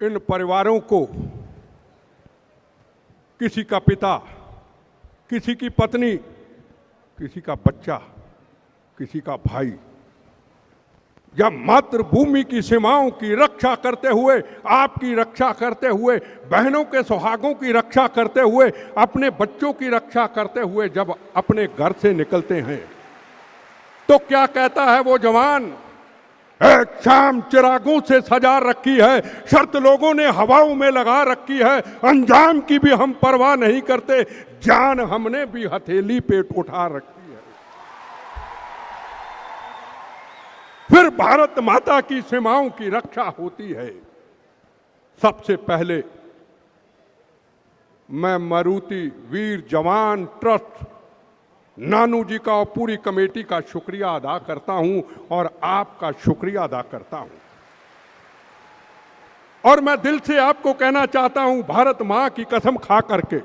इन परिवारों को किसी का पिता, किसी की पत्नी, किसी का बच्चा, किसी का भाई या मातृभूमि की सीमाओं की रक्षा करते हुए, आपकी रक्षा करते हुए, बहनों के सुहागों की रक्षा करते हुए, अपने बच्चों की रक्षा करते हुए जब अपने घर से निकलते हैं तो क्या कहता है वो जवान? एक शाम चिरागों से सजा रखी है, शर्त लोगों ने हवाओं में लगा रखी है, अंजाम की भी हम परवाह नहीं करते, जान हमने भी हथेली पे उठा रखी है। फिर भारत माता की सीमाओं की रक्षा होती है। सबसे पहले मैं मारुति वीर जवान ट्रस्ट नानू जी का और पूरी कमेटी का शुक्रिया अदा करता हूं और आपका शुक्रिया अदा करता हूं। और मैं दिल से आपको कहना चाहता हूं, भारत मां की कसम खा करके,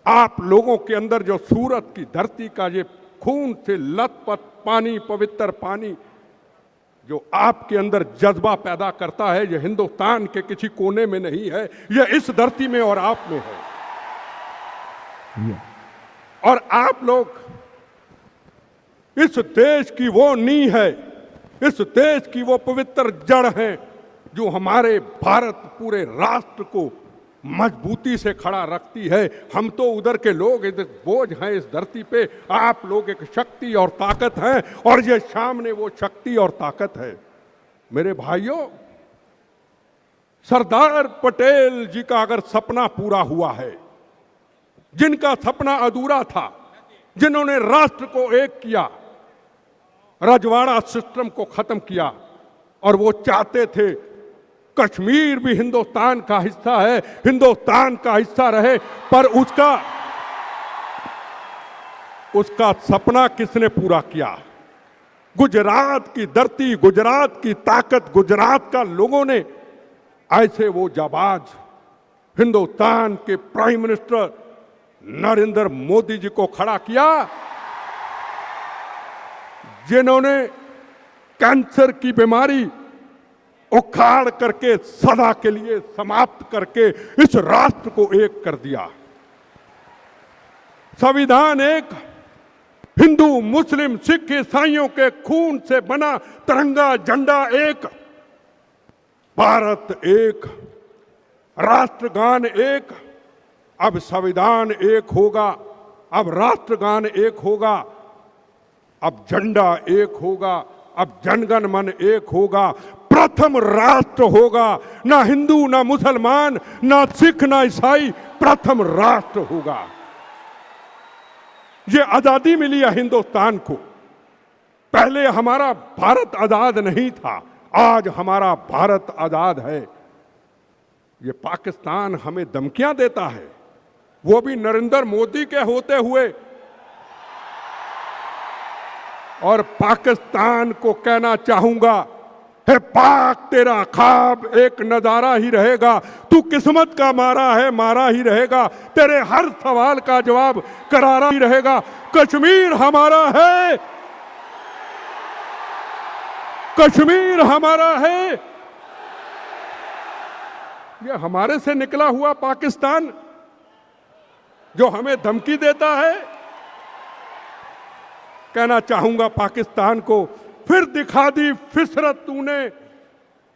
आप लोगों के अंदर जो सूरत की धरती का ये खून से लथपथ पानी, पवित्र पानी जो आपके अंदर जज्बा पैदा करता है, ये हिंदुस्तान के किसी कोने में नहीं है, ये इस धरती में और आप में है। और आप लोग इस देश की वो नींव है, इस देश की वो पवित्र जड़ है जो हमारे भारत पूरे राष्ट्र को मजबूती से खड़ा रखती है। हम तो उधर के लोग बोझ हैं इस धरती पे, आप लोग एक शक्ति और ताकत हैं और ये सामने वो शक्ति और ताकत है। मेरे भाइयों, सरदार पटेल जी का अगर सपना पूरा हुआ है, जिनका सपना अधूरा था, जिन्होंने राष्ट्र को एक किया, रजवाड़ा सिस्टम को खत्म किया, और वो चाहते थे कश्मीर भी हिंदुस्तान का हिस्सा है, हिंदुस्तान का हिस्सा रहे, पर उसका सपना किसने पूरा किया? गुजरात की धरती, गुजरात की ताकत, गुजरात का लोगों ने ऐसे वो जाबाज हिंदुस्तान के प्राइम मिनिस्टर नरेंद्र मोदी जी को खड़ा किया, जिन्होंने कैंसर की बीमारी उखाड़ करके सदा के लिए समाप्त करके इस राष्ट्र को एक कर दिया। संविधान एक, हिंदू मुस्लिम सिख ईसाइयों के खून से बना तिरंगा झंडा एक, भारत एक, राष्ट्रगान एक। अब संविधान एक होगा, अब राष्ट्रगान एक होगा, अब झंडा एक होगा, अब जनगण मन एक होगा, प्रथम राष्ट्र होगा, ना हिंदू ना मुसलमान ना सिख ना ईसाई, प्रथम राष्ट्र होगा। ये आजादी मिली है हिंदुस्तान को। पहले हमारा भारत आजाद नहीं था, आज हमारा भारत आजाद है। ये पाकिस्तान हमें धमकियां देता है, वो भी नरेंद्र मोदी के होते हुए, और पाकिस्तान को कहना चाहूंगा, है पाक, तेरा ख्वाब एक नजारा ही रहेगा, तू किस्मत का मारा है, मारा ही रहेगा, तेरे हर सवाल का जवाब करारा ही रहेगा। कश्मीर हमारा है, कश्मीर हमारा है। ये हमारे से निकला हुआ पाकिस्तान जो हमें धमकी देता है, कहना चाहूंगा पाकिस्तान को, फिर दिखा दी फिसरत तूने,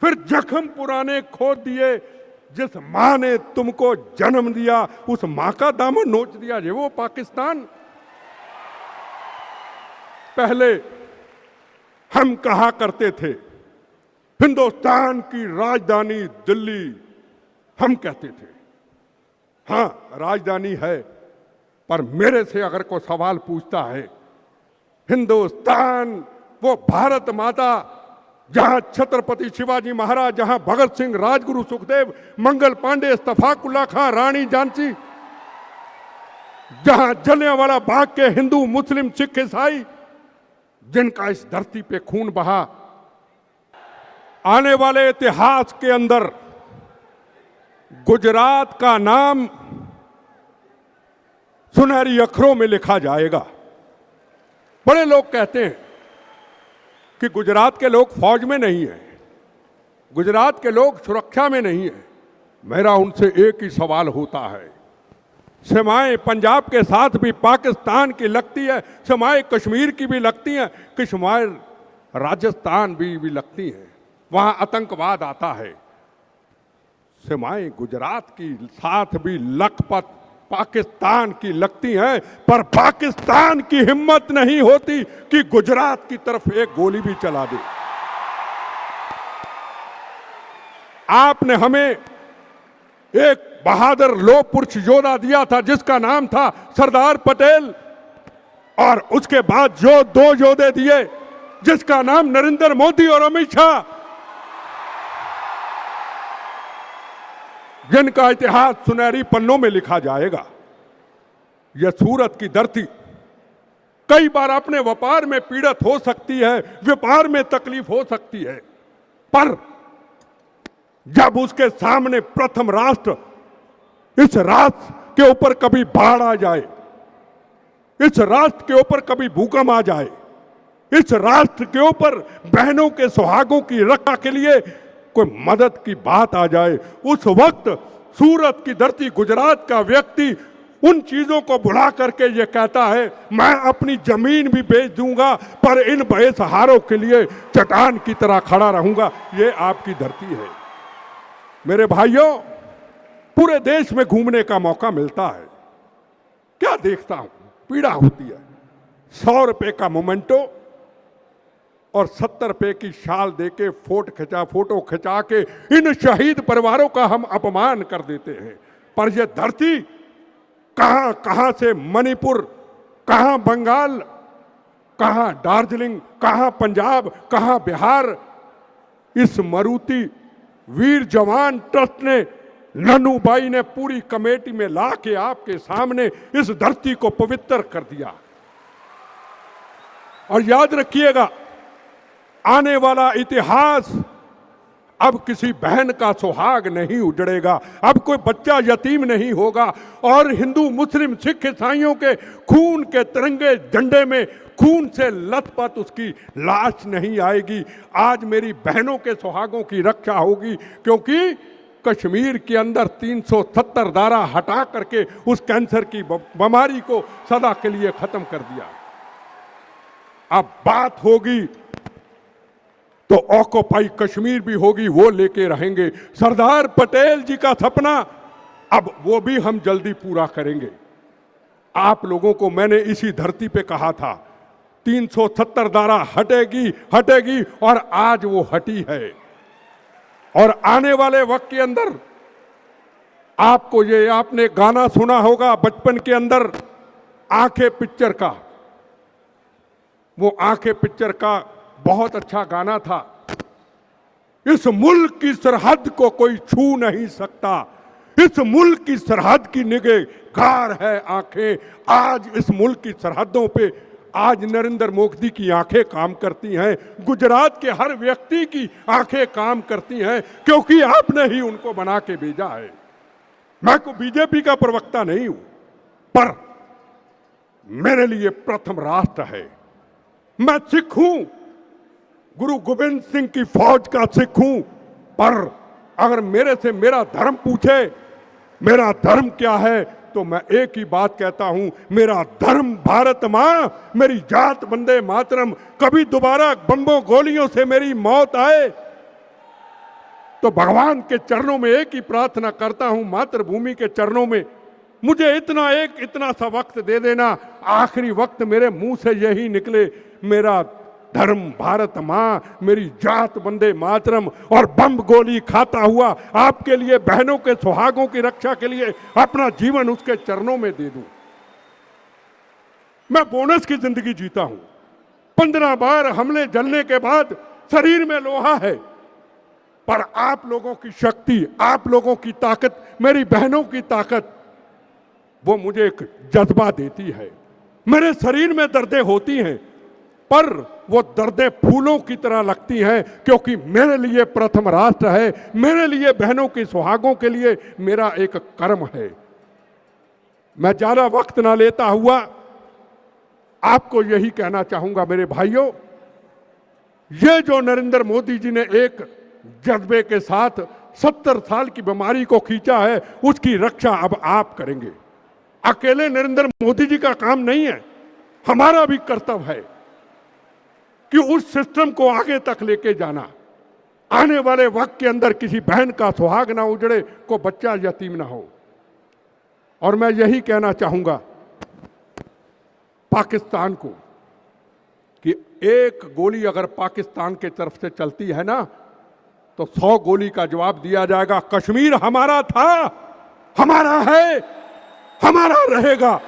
फिर जख्म पुराने खोद दिए, जिस मां ने तुमको जन्म दिया उस मां का दामन नोच दिया। ये वो पाकिस्तान। पहले हम कहा करते थे हिंदुस्तान की राजधानी दिल्ली, हम कहते थे हां राजधानी है, पर मेरे से अगर कोई सवाल पूछता है, हिंदुस्तान वो भारत माता जहां छत्रपति शिवाजी महाराज, जहां भगत सिंह, राजगुरु सुखदेव, मंगल पांडे, इत्तफाकुल्ला खां, रानी झांसी, जहां जलियांवाला बाग के हिंदू मुस्लिम सिख ईसाई जिनका इस धरती पे खून बहा, आने वाले इतिहास के अंदर गुजरात का नाम सुनहरी अक्षरों में लिखा जाएगा। बड़े लोग कहते हैं कि गुजरात के लोग फौज में नहीं है, गुजरात के लोग सुरक्षा में नहीं है। मेरा उनसे एक ही सवाल होता है, सीमाएं पंजाब के साथ भी पाकिस्तान की लगती है, सीमाएं कश्मीर की भी लगती हैं, सीमाएं राजस्थान भी लगती हैं, वहां आतंकवाद आता है। सीमाएं गुजरात की साथ भी लखपत पाकिस्तान की लगती हैं, पर पाकिस्तान की हिम्मत नहीं होती कि गुजरात की तरफ एक गोली भी चला दे। आपने हमें एक बहादुर लौह पुरुष योद्धा दिया था जिसका नाम था सरदार पटेल, और उसके बाद जो दो योद्धे दिए जिसका नाम नरेंद्र मोदी और अमित शाह, जिनका इतिहास सुनहरी पन्नों में लिखा जाएगा। यह सूरत की धरती कई बार अपने व्यापार में पीड़ित हो सकती है, व्यापार में तकलीफ हो सकती है, पर जब उसके सामने प्रथम राष्ट्र, इस राष्ट्र के ऊपर कभी बाढ़ आ जाए, इस राष्ट्र के ऊपर कभी भूकंप आ जाए, इस राष्ट्र के ऊपर बहनों के सुहागों की रक्षा के लिए कोई मदद की बात आ जाए, उस वक्त सूरत की धरती गुजरात का व्यक्ति उन चीजों को भुला करके ये कहता है, मैं अपनी जमीन भी बेच दूंगा पर इन बेसहारों के लिए चट्टान की तरह खड़ा रहूंगा। ये आपकी धरती है। मेरे भाइयों, पूरे देश में घूमने का मौका मिलता है, क्या देखता हूं, पीड़ा होती है। 100 रुपए का मोमेंटो और 70 रुपए की शाल देके फोटो खिंचा के इन शहीद परिवारों का हम अपमान कर देते हैं। पर यह धरती कहां कहां से मणिपुर, कहां बंगाल, कहां दार्जिलिंग, कहां पंजाब, कहां बिहार, इस मरुति वीर जवान ट्रस्ट ने, नन्नूबाई ने पूरी कमेटी में ला के आपके सामने इस धरती को पवित्र कर दिया। और याद रखिएगा, आने वाला इतिहास अब किसी बहन का सुहाग नहीं उजड़ेगा, अब कोई बच्चा यतीम नहीं होगा, और हिंदू मुस्लिम सिख ईसाइयों के खून के तिरंगे झंडे में खून से लथपथ उसकी लाश नहीं आएगी। आज मेरी बहनों के सुहागों की रक्षा होगी, क्योंकि कश्मीर के अंदर 370 धारा हटा करके उस कैंसर की बीमारी को सदा के लिए खत्म कर दिया। अब बात होगी तो ऑक्युपाई कश्मीर भी होगी, वो लेके रहेंगे। सरदार पटेल जी का सपना अब वो भी हम जल्दी पूरा करेंगे। आप लोगों को मैंने इसी धरती पे कहा था 370 धारा हटेगी हटेगी, और आज वो हटी है। और आने वाले वक्त के अंदर आपको ये, आपने गाना सुना होगा बचपन के अंदर, आंखें पिक्चर का, वो आंखें पिक्चर का बहुत अच्छा गाना था। इस मुल्क की सरहद को कोई छू नहीं सकता, इस मुल्क की सरहद की निगाह है आंखें। आज इस मुल्क की सरहदों पे आज नरेंद्र मोदी की आंखें काम करती हैं, गुजरात के हर व्यक्ति की आंखें काम करती हैं, क्योंकि आपने ही उनको बना के भेजा है। मैं को बीजेपी का प्रवक्ता नहीं हूं, पर मेरे लिए प्रथम राष्ट्र है। मैं सिख हूं, गुरु गोविंद सिंह की फौज का सिख हूं, पर अगर मेरे से मेरा धर्म पूछे मेरा धर्म क्या है, तो मैं एक ही बात कहता हूं, मेरा धर्म भारत मां, मेरी जात वंदे मातरम। कभी दोबारा बम्बों गोलियों से मेरी मौत आए तो भगवान के चरणों में एक ही प्रार्थना करता हूं, मातृभूमि के चरणों में मुझे इतना सा वक्त दे देना, आखिरी वक्त मेरे मुंह से यही निकले, मेरा धर्म भारत मां, मेरी जात वंदे मातरम, और बम गोली खाता हुआ आपके लिए, बहनों के सुहागों की रक्षा के लिए अपना जीवन उसके चरणों में दे दूं। मैं बोनस की जिंदगी जीता हूं, 15 बार हमले जलने के बाद शरीर में लोहा है, पर आप लोगों की शक्ति, आप लोगों की ताकत, मेरी बहनों की ताकत, वो मुझे एक जज्बा देती है। मेरे शरीर में दर्दें होती हैं, पर वो दर्दें फूलों की तरह लगती हैं, क्योंकि मेरे लिए प्रथम राष्ट्र है, मेरे लिए बहनों की सुहागों के लिए मेरा एक कर्म है। मैं ज्यादा वक्त ना लेता हुआ आपको यही कहना चाहूंगा मेरे भाइयों, ये जो नरेंद्र मोदी जी ने एक जज्बे के साथ 70 साल की बीमारी को खींचा है, उसकी रक्षा अब आप करेंगे। अकेले नरेंद्र मोदी जी का काम नहीं है, हमारा भी कर्तव्य है कि उस सिस्टम को आगे तक लेके जाना। आने वाले वक्त के अंदर किसी बहन का सुहाग ना उजड़े, को बच्चा यतीम ना हो। और मैं यही कहना चाहूंगा पाकिस्तान को कि एक गोली अगर पाकिस्तान के तरफ से चलती है ना, तो 100 गोली का जवाब दिया जाएगा। कश्मीर हमारा था, हमारा है, हमारा रहेगा।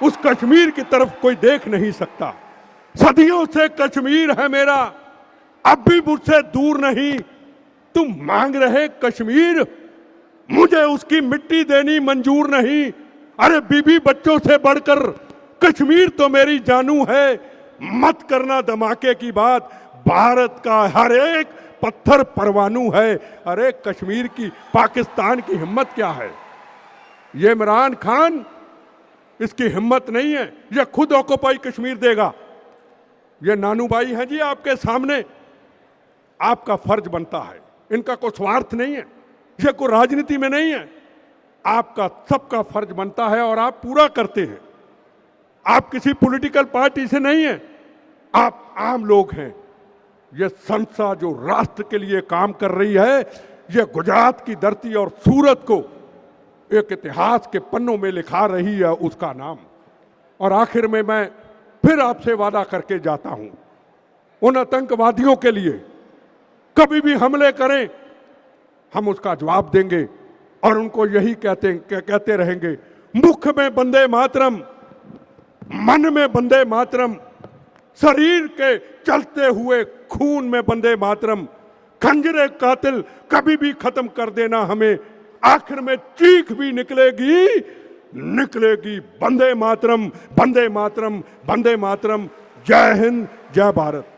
उस कश्मीर की तरफ कोई देख नहीं सकता। सदियों से कश्मीर है मेरा, अब भी मुझसे दूर नहीं। तुम मांग रहे कश्मीर, मुझे उसकी मिट्टी देनी मंजूर नहीं। अरे बीबी बच्चों से बढ़कर कश्मीर तो मेरी जानू है। मत करना धमाके की बात, भारत का हर एक पत्थर परवानू है। अरे कश्मीर की, पाकिस्तान की हिम्मत क्या है? ये इमरान खान, इसकी हिम्मत नहीं है, ये खुद ऑक्युपाई कश्मीर देगा। ये नानू भाई हैं जी आपके सामने, आपका फर्ज बनता है। इनका कोई स्वार्थ नहीं है, ये कोई राजनीति में नहीं है। आपका सबका फर्ज बनता है और आप पूरा करते हैं। आप किसी पॉलिटिकल पार्टी से नहीं हैं, आप आम लोग हैं। ये संस्था जो राष्ट्र के लिए काम कर रही है, ये गुजरात की धरती और सूरत को एक इतिहास के पन्नों में लिखा रही है, उसका नाम। और आखिर में मैं फिर आपसे वादा करके जाता हूं, उन आतंकवादियों के लिए कभी भी हमले करें, हम उसका जवाब देंगे और उनको यही कहते रहेंगे, मुख में वंदे मातरम, मन में वंदे मातरम, शरीर के चलते हुए खून में वंदे मातरम। खंजरे कातिल कभी भी खत्म कर देना हमें, आखिर में चीख भी निकलेगी, निकलेगी वंदे मातरम, वंदे मातरम, वंदे मातरम। जय हिंद, जय भारत।